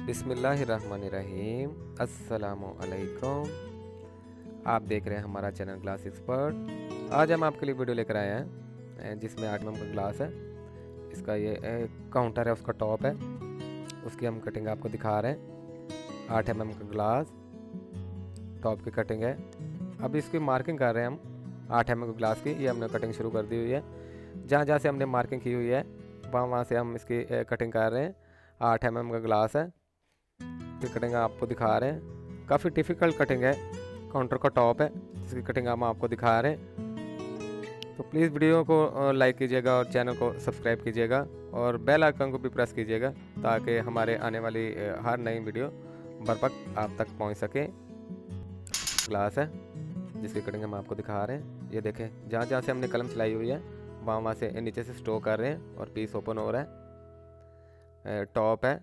बिस्मिल्लाहिर्रहमानिर्रहीम। अस्सलामुअलैकुम। आप देख रहे हैं हमारा चैनल ग्लास एक्सपर्ट। आज हम आपके लिए वीडियो लेकर आए हैं जिसमें 8 mm का ग्लास है। इसका ये काउंटर है, उसका टॉप है, उसकी हम कटिंग आपको दिखा रहे हैं। 8 mm का ग्लास, टॉप की कटिंग है। अब इसकी मार्किंग कर रहे हैं हम 8 mm ग्लास की। ये हमने कटिंग शुरू कर दी हुई है। जहाँ जहाँ से हमने मार्किंग की हुई है वहाँ से हम इसकी कटिंग कर रहे हैं। 8 mm का ग्लास है, इसकी कटिंग आपको दिखा रहे हैं। काफ़ी डिफ़िकल्ट कटिंग है। काउंटर का टॉप है जिसकी कटिंग हम आपको दिखा रहे हैं। तो प्लीज़ वीडियो को लाइक कीजिएगा और चैनल को सब्सक्राइब कीजिएगा और बेल आइकन को भी प्रेस कीजिएगा ताकि हमारे आने वाली हर नई वीडियो बरवक्त आप तक पहुंच सके। ग्लास है जिसकी कटिंग हम आपको दिखा रहे हैं। ये देखें, जहाँ जहाँ से हमने कलम चलाई हुई है वहाँ से नीचे से स्ट्रोक कर रहे हैं और पीस ओपन हो रहा है। टॉप है,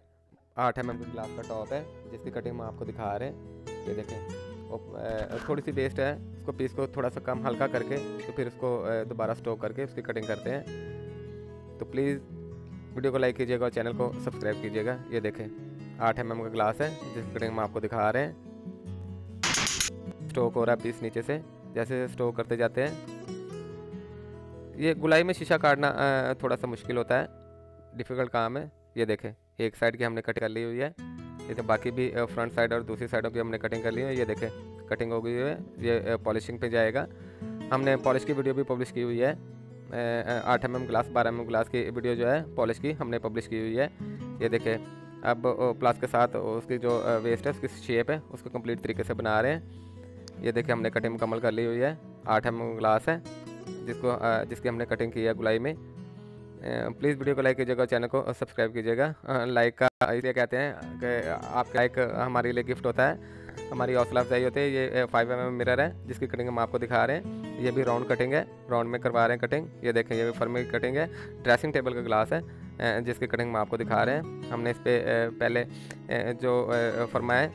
8 mm का ग्लास का टॉप है जिसकी कटिंग हम आपको दिखा रहे हैं। ये देखें, थोड़ी सी वेस्ट है, उसको पीस को थोड़ा सा कम हल्का करके तो फिर उसको दोबारा स्टॉक करके उसकी कटिंग करते हैं। तो प्लीज़ वीडियो को लाइक कीजिएगा और चैनल को सब्सक्राइब कीजिएगा। ये देखें, 8 mm का ग्लास है जिसकी कटिंग हम आपको दिखा रहे हैं। स्टॉक हो रहा है पीस नीचे से, जैसे स्टॉक करते जाते हैं। ये गुलाई में शीशा काटना थोड़ा सा मुश्किल होता है, डिफ़िकल्ट काम है। ये देखें, एक साइड की हमने कटिंग कर ली हुई है। ये बाकी भी फ्रंट साइड और दूसरी साइडों की हमने कटिंग कर ली है। ये देखें, कटिंग हो गई है। ये पॉलिशिंग पे जाएगा। हमने पॉलिश की वीडियो भी पब्लिश की हुई है। 8 mm ग्लास, 12 mm ग्लास की वीडियो जो है पॉलिश की हमने पब्लिश की हुई है। ये देखें, अब प्लास के साथ उसकी जो वेस्ट है, उसकी शेप है, उसको कंप्लीट तरीके से बना रहे हैं। ये देखें, हमने कटिंग मुकम्मल कर ली हुई है। 8 mm ग्लास है जिसकी हमने कटिंग की है गुलाई में। प्लीज़ वीडियो को लाइक कीजिएगा और चैनल को सब्सक्राइब कीजिएगा। लाइक का इसलिए कहते हैं कि आपका लाइक हमारे लिए गिफ्ट होता है, हमारी हौसला अफजाई होती है। ये 5 mm मिरर है जिसकी कटिंग हम आपको दिखा रहे हैं। ये भी राउंड कटिंग है, राउंड में करवा रहे हैं कटिंग। ये देखें, ये भी फर्म की कटिंग है। ड्रेसिंग टेबल का ग्लास है जिसकी कटिंग हम आपको दिखा रहे हैं। हमने इस पर पहले जो फर्मा है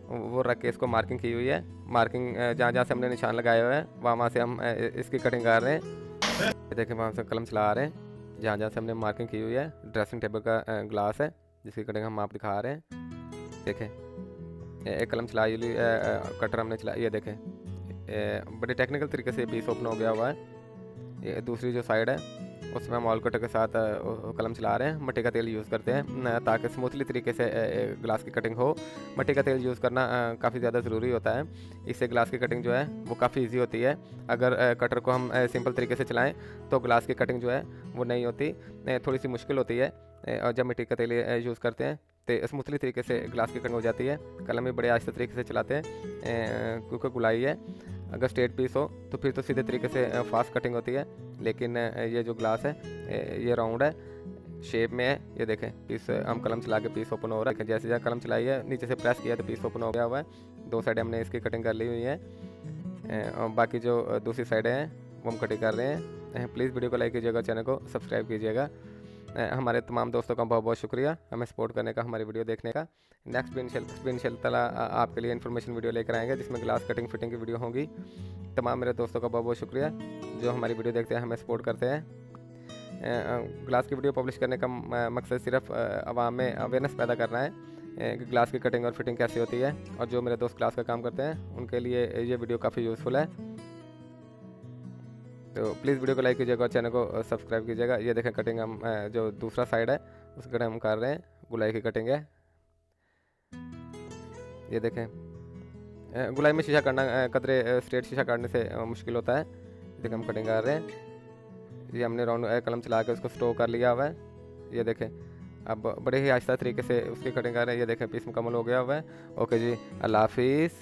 वो रख के इसको मार्किंग की हुई है। मार्किंग जहाँ जहाँ से हमने निशान लगाए हुए हैं वहाँ से हम इसकी कटिंग कर रहे हैं। देखें, वहाँ से कलम चला रहे हैं जहाँ जहाँ से हमने मार्किंग की हुई है। ड्रेसिंग टेबल का ग्लास है जिसकी कटिंग हम आप दिखा रहे हैं। देखें, एक कलम चलाई हुई, कटर हमने चला। ये देखें, बड़े टेक्निकल तरीके से पीस ओपन हो गया हुआ है। ये दूसरी जो साइड है उसमें हम ऑल कटर के साथ कलम चला रहे हैं। मिट्टी का तेल यूज़ करते हैं ताकि स्मूथली तरीके से ग्लास की कटिंग हो। मिट्टी का तेल यूज़ करना काफ़ी ज़्यादा ज़रूरी होता है। इससे ग्लास की कटिंग जो है वो काफ़ी इजी होती है। अगर कटर को हम सिंपल तरीके से चलाएं तो ग्लास की कटिंग जो है वो नहीं होती, थोड़ी सी मुश्किल होती है। और जब मिट्टी का तेल यूज़ करते हैं तो स्मूथली तरीके से ग्लास की कटिंग हो जाती है। कलम भी बड़े आहिस्ते तरीके से चलाते हैं क्योंकि गुलाई है। अगर स्ट्रेट पीस हो तो फिर तो सीधे तरीके से फास्ट कटिंग होती है। लेकिन ये जो ग्लास है ये राउंड है, शेप में है। ये देखें, पीस हम कलम चला के पीस ओपन हो रहा है। जैसे जैसे कलम चलाई है नीचे से प्रेस किया तो पीस ओपन हो गया हुआ है। 2 साइड हमने इसकी कटिंग कर ली हुई है और बाकी जो दूसरी साइडें हैं वो हम कटिंग कर रहे हैं। प्लीज़ वीडियो को लाइक कीजिएगा, चैनल को सब्सक्राइब कीजिएगा। हमारे तमाम दोस्तों का बहुत बहुत शुक्रिया हमें सपोर्ट करने का, हमारी वीडियो देखने का। नेक्स्ट भी इंशाल्लाह आपके लिए इन्फॉर्मेशन वीडियो लेकर आएंगे जिसमें ग्लास कटिंग फिटिंग की वीडियो होंगी। तमाम मेरे दोस्तों का बहुत बहुत शुक्रिया जो हमारी वीडियो देखते हैं, हमें सपोर्ट करते हैं। ग्लास की वीडियो पब्लिश करने का मकसद सिर्फ आवाम में अवेयरनेस पैदा करना है कि ग्लास की कटिंग और फिटिंग कैसी होती है। और जो मेरे दोस्त ग्लास का काम करते हैं उनके लिए ये वीडियो काफ़ी यूज़फुल है। तो प्लीज़ वीडियो को लाइक कीजिएगा और चैनल को सब्सक्राइब कीजिएगा। ये देखें, कटिंग हम जो दूसरा साइड है उसकी कटिंग हम कर रहे हैं। गुलाई की कटिंग है। ये देखें, गुलाई में शीशा काटना कतरे स्ट्रेट शीशा काटने से मुश्किल होता है। देखें, हम कटिंग कर रहे हैं। ये हमने राउंड कलम चला के उसको स्टोक कर लिया हुआ है। ये देखें, अब बड़े ही आहिस्ता तरीके से उसकी कटिंग कर रहे हैं। ये देखें, पीस मुकम्मल हो गया हुआ है। ओके जी, अल्लाह हाफिज़।